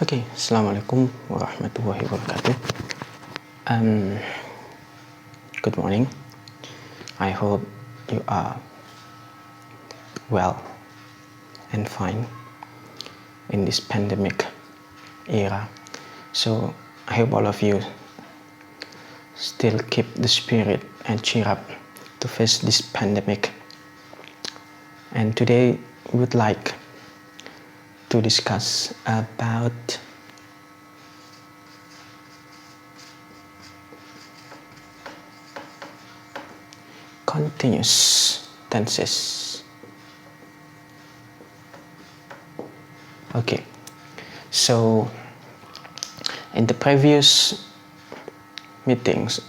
Okay, Assalamualaikum warahmatullahi wabarakatuh. Um, Good morning. I hope you are well and fine in this pandemic era. So I hope all of you still keep the spirit and cheer up to face this pandemic. And today we would like to discuss about continuous tenses. Okay, so in the previous meetings,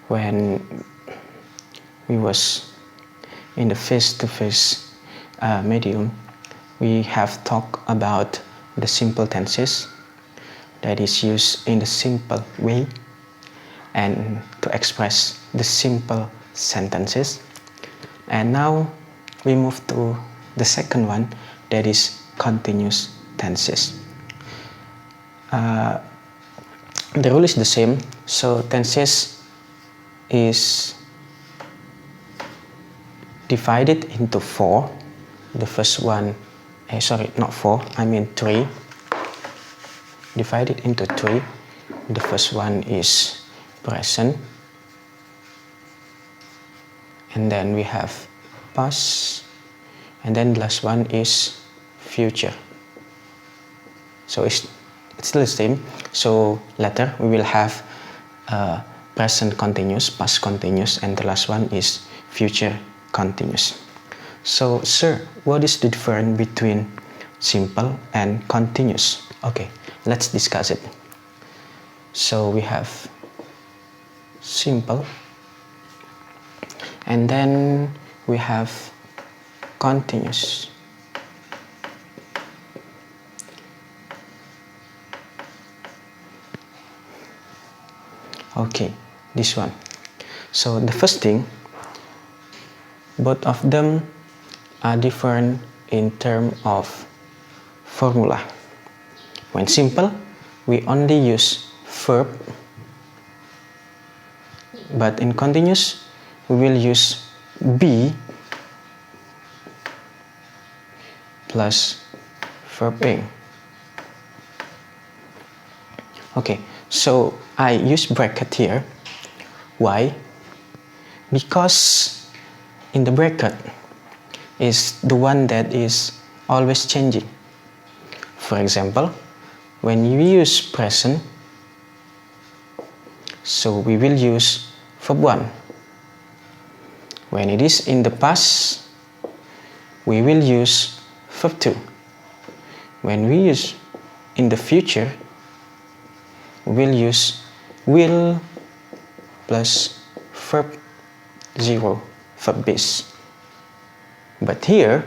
when we was in the face-to-face medium, we have talked about the simple tenses that is used in the simple way and to express the simple sentences. And now we move to the second one, that is continuous tenses. The rule is the same. So tenses is divided into four. The first one, not four, three. Divided into three. The first one is present, and then we have past, and then the last one is future. So it's still the same. So later we will have present continuous, past continuous, and the last one is future continuous. So, sir, what is the difference between simple and continuous? Okay, let's discuss it. So we have simple, and then we have continuous. Okay, this one. So the first thing, both of them are different in terms of formula. When simple, we only use verb, but in continuous, we will use be plus verb ing. Okay, so I use bracket here. Why? Because in the bracket is the one that is always changing. For example, when you use present, so we will use verb 1. When it is in the past, we will use verb 2. When we use in the future, we will use will plus verb 0, verb base. But here,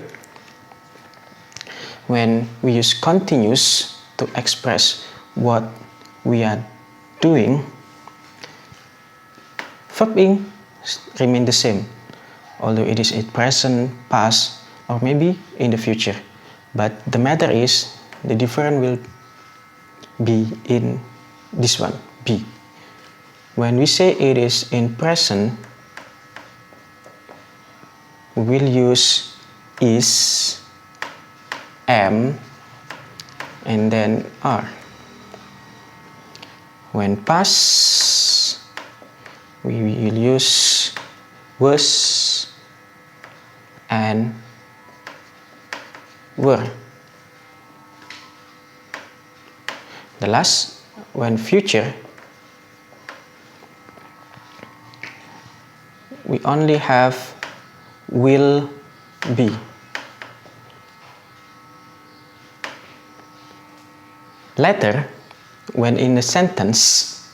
when we use continuous to express what we are doing, verb ing remain the same, although it is in present, past, or maybe in the future. But the matter is, the difference will be in this one, be. When we say it is in present, we will use is, am, and then are. When past, we will use was and were. The last, when future, we only have will be. Later, when in a sentence,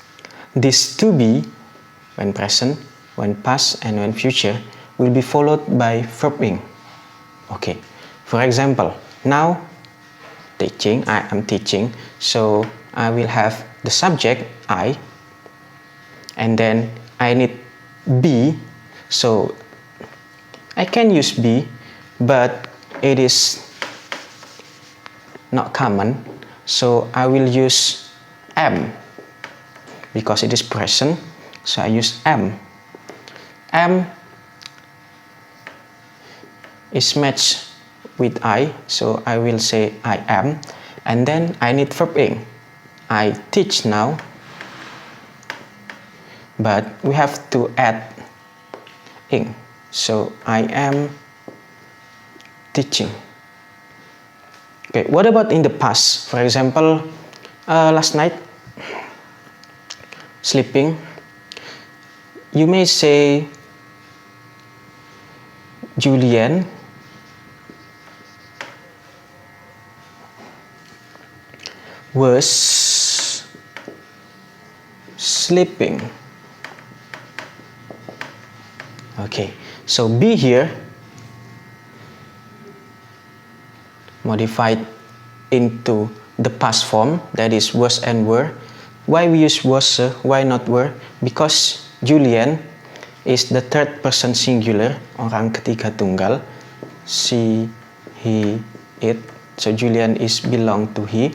this to be, when present, when past, and when future, will be followed by verb ing. Okay, for example, now teaching, I am teaching, so I will have the subject, I, and then I need be, so I can use be, but it is not common, So I will use am because it is present. So I use am. Am is matched with I, so I will say I am, and then I need verb ing. I teach now, but we have to add ing, so I am teaching. Okay, what about in the past? For example, last night, sleeping. You may say Julian was sleeping. Okay, so be here modified into the past form, that is was and were. Why we use was, why not were? Because Julian is the third person singular, orang ketiga tunggal. She, he, it. So Julian is belong to he.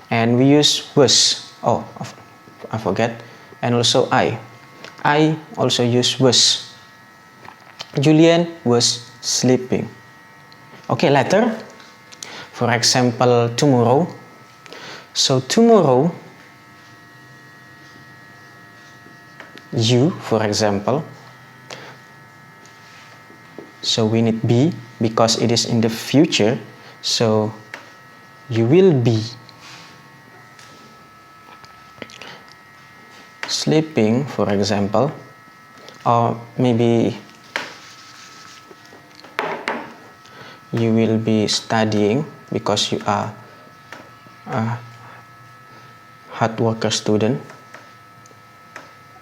And we use was. Oh, I forget. And also I. I also use was. Julian was sleeping. Okay, later. For example, tomorrow. So tomorrow, you, for example. So we need be because it is in the future. So you will be sleeping, for example, or maybe you will be studying because you are a hard worker student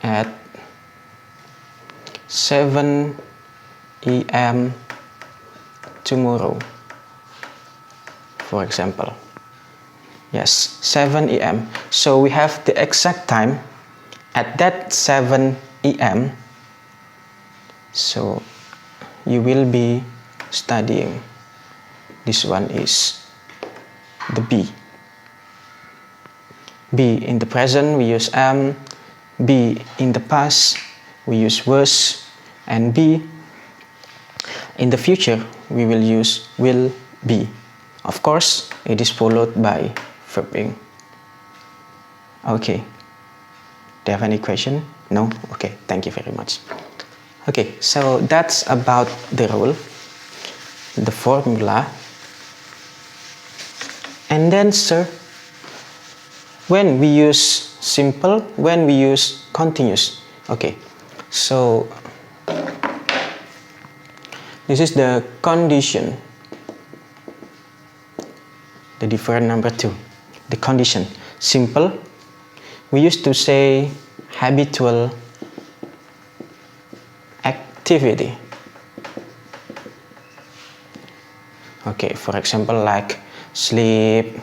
at 7 a.m. tomorrow, for example. Yes, 7 a.m. So we have the exact time at that 7 a.m. So you will be studying. This one is the be. Be in the present we use am. Be in the past we use was. And be in the future we will use will be. Of course, it is followed by verb ing. Okay. Do you have any question? No? Okay, thank you very much. Okay, so that's about the rule, the formula. And then, sir, when we use simple, when we use continuous. Okay, so this is the condition, the different number 2, the condition. Simple, we used to say habitual activity. Okay, for example, like sleep.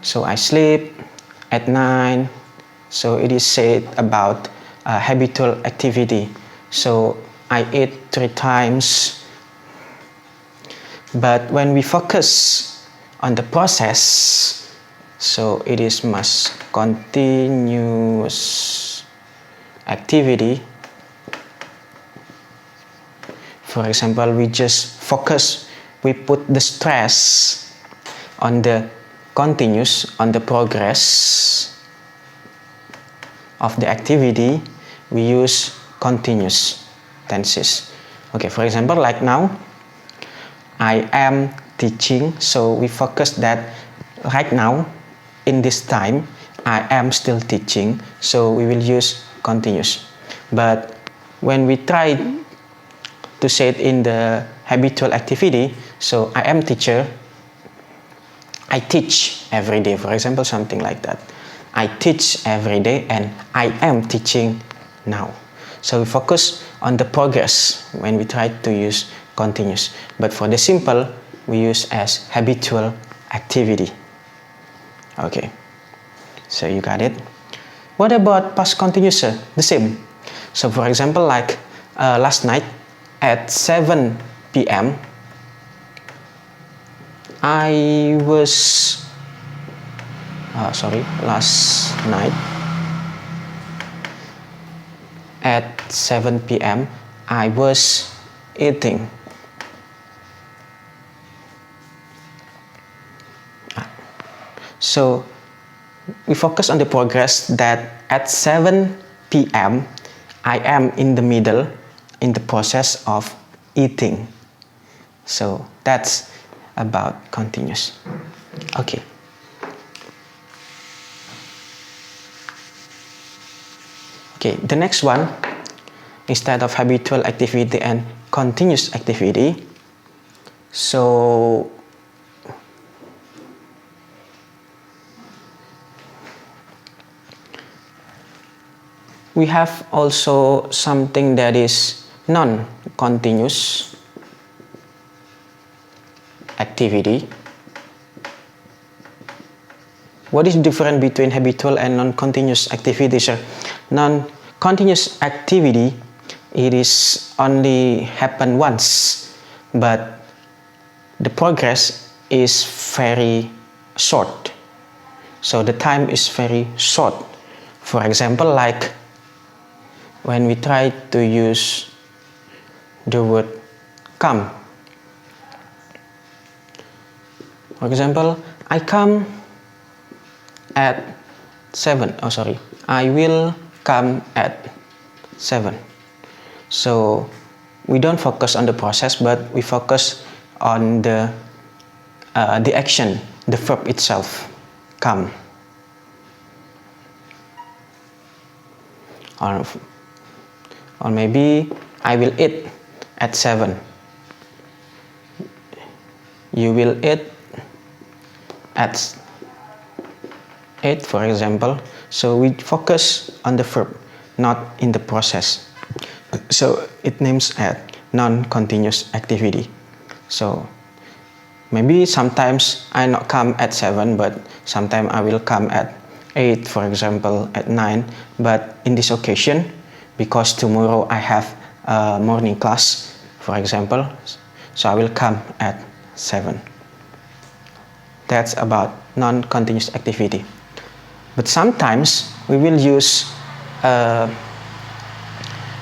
So I sleep at 9. So it is said about habitual activity. So I eat 3 times. But when we focus on the process, so it is must continuous activity. For example, we just focus, we put the stress on the continuous, on the progress of the activity, we use continuous tenses. Okay, for example, like now, I am teaching, so we focus that right now, in this time, I am still teaching, so we will use continuous. But when we try to say it in the habitual activity, so I am teacher, I teach every day, for example, something like that. I teach every day and I am teaching now. So we focus on the progress when we try to use continuous. But for the simple, we use as habitual activity. Okay, so you got it. What about past continuous? The same. So for example, like last night at 7 p.m. I was last night at 7 p.m. I was eating. So we focus on the progress that at 7 p.m. I am in the middle in the process of eating. So that's about continuous. Okay. Okay, the next one, instead of habitual activity and continuous activity, so we have also something that is non-continuous activity. What is the difference between habitual and non-continuous activity, sir? Non-continuous activity, it is only happen once, but the progress is very short. So the time is very short. For example, like when we try to use the word come. For example, I come at 7. I will come at 7. So we don't focus on the process, but we focus on the action, the verb itself, come. Or maybe I will eat at 7. You will eat at 8, for example. So we focus on the verb, not in the process. So it names as non-continuous activity. So maybe sometimes I not come at 7, but sometimes I will come at 8, for example, at 9. But in this occasion, because tomorrow I have a morning class, for example, so I will come at 7. That's about non-continuous activity. But sometimes we will use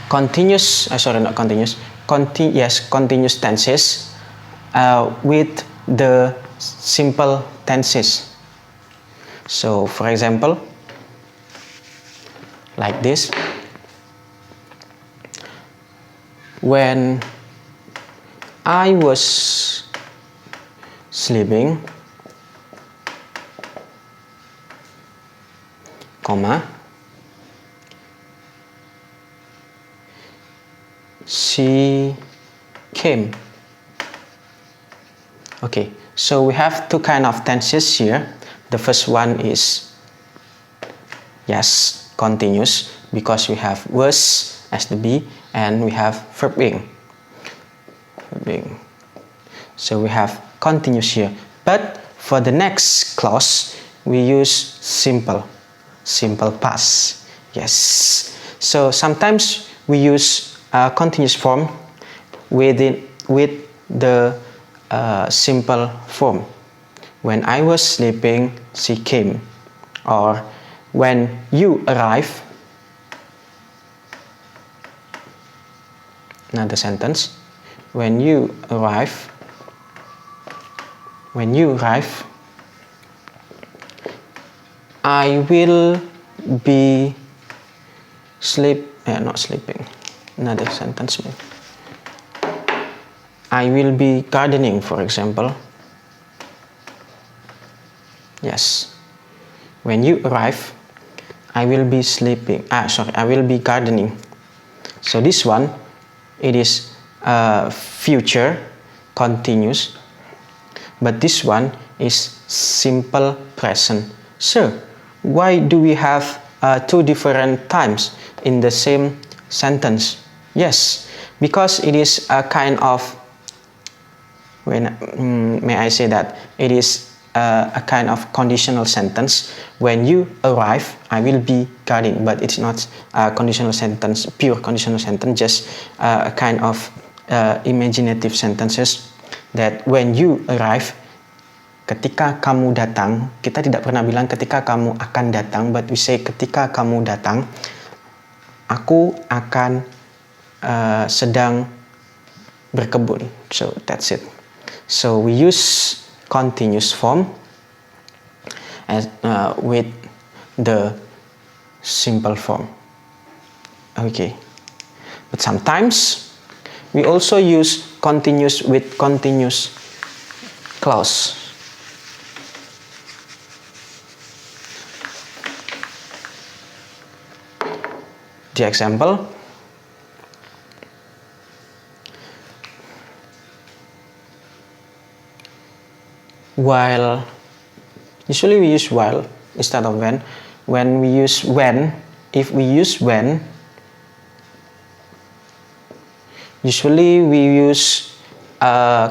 continuous tenses with the simple tenses. So for example, like this: when I was sleeping, she came. Okay, so we have two kind of tenses here. The first one is continuous, because we have was as the be and we have verb being. So we have continuous here. But for the next clause, we use simple past. Yes. So sometimes we use continuous form with the simple form. When I was sleeping, she came. Or when you arrive. Another sentence. When you arrive, I will be not sleeping. Another sentence. I will be gardening, for example. Yes. When you arrive, I will be sleeping. I will be gardening. So this one, it is future continuous, but this one is simple present. So why do we have two different times in the same sentence? Yes, because it is a kind of, may I say that it is a kind of conditional sentence. When you arrive, I will be gardening, but it's not a conditional sentence, pure conditional sentence, just a kind of imaginative sentences that when you arrive, ketika kamu datang. Kita tidak pernah bilang ketika kamu akan datang, but we say ketika kamu datang, aku akan sedang berkebun. So that's it. So we use continuous form as with the simple form. Okay, but sometimes we also use continuous with continuous clause. The example, while, usually we use while instead of when. When we use when, if we use when, usually we use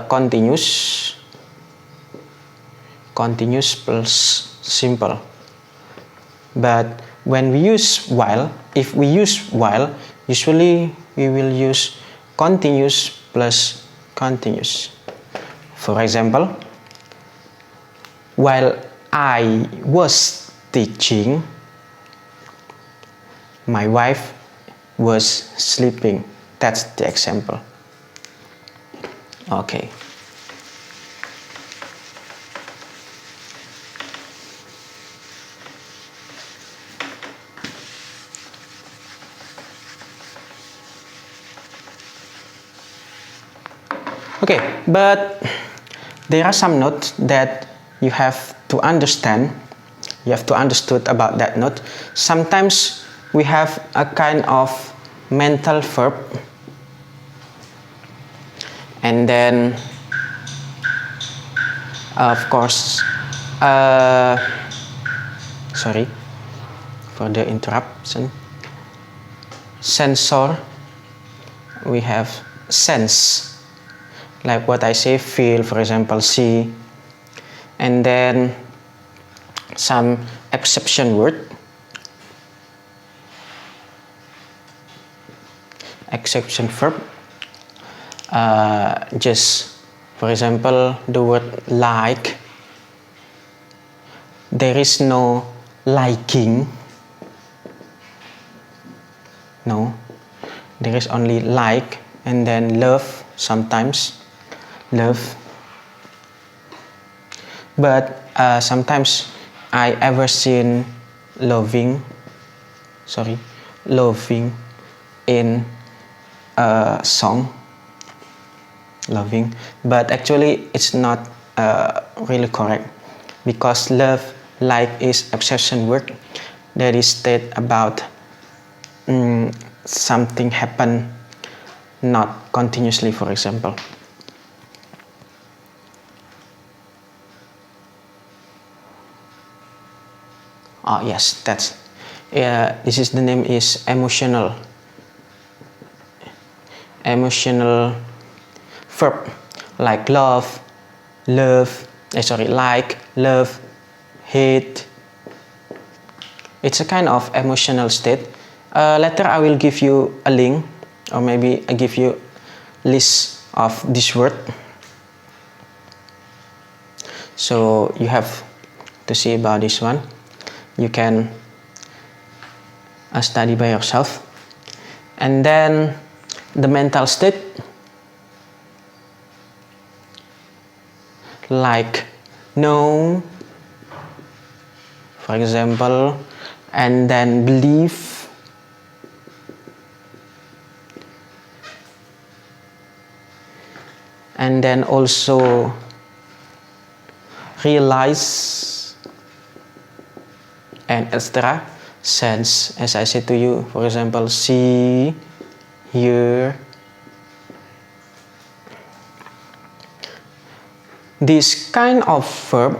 continuous plus simple. But when we use while, if we use while, usually we will use continuous plus continuous. For example, while I was teaching, my wife was sleeping. That's the example. Okay. Okay, but there are some notes that you have to understand. You have to understood about that note. Sometimes we have a kind of mental verb, and then of course sorry for the interruption. Sensor, we have sense, like what I say, feel, for example, see, and then some exception word. Exception verb, just for example the word like. There is no liking, no, there is only like, and then love, sometimes love. But sometimes I ever seen loving in a song, loving, but actually it's not really correct, because love, like, is exception word that is state about something happen not continuously, for example. Oh yes, that's this is the name is emotional verb, like love, like, love, hate. It's a kind of emotional state. Later I will give you a link, or maybe I give you list of this word, so you have to see about this one. You can study by yourself. And then the mental state, like know, for example, and then believe, and then also realize, and etc. Sense, as I said to you, for example, see, hear. This kind of verb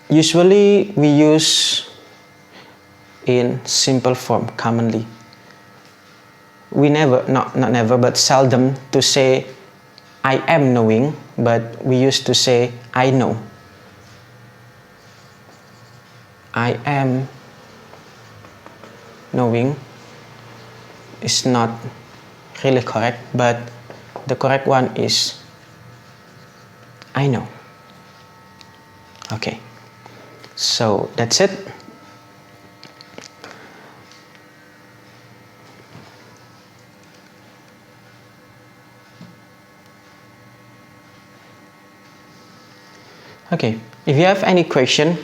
usually we use in simple form commonly. We never, not never, but seldom to say I am knowing, but we used to say I know. I am knowing is not really correct, but the correct one is I know. Okay, so that's it. Okay, if you have any question,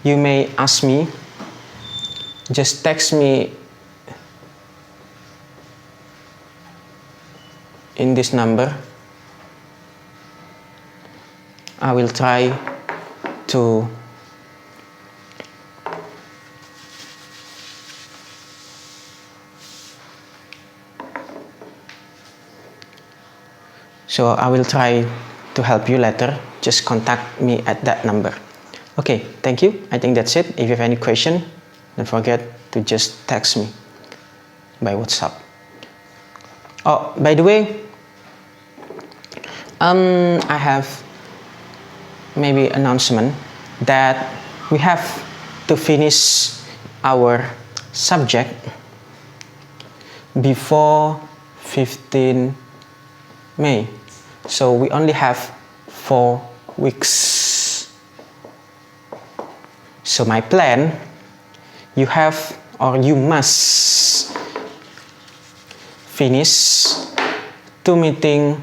you may ask me. Just text me in this number. I will try to help you later. Just contact me at that number. Okay, thank you. I think that's it. If you have any question, don't forget to just text me by WhatsApp. Oh, by the way, I have maybe announcement that we have to finish our subject before 15 May. So we only have 4 weeks. So my plan, you must finish 2 meetings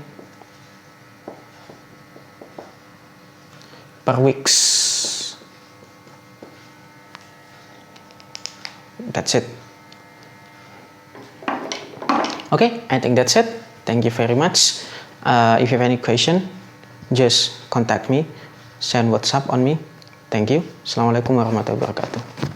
per weeks. That's it. Okay, I think that's it. Thank you very much. If you have any question, just contact me, send WhatsApp on me. Thank you. Assalamualaikum warahmatullahi wabarakatuh.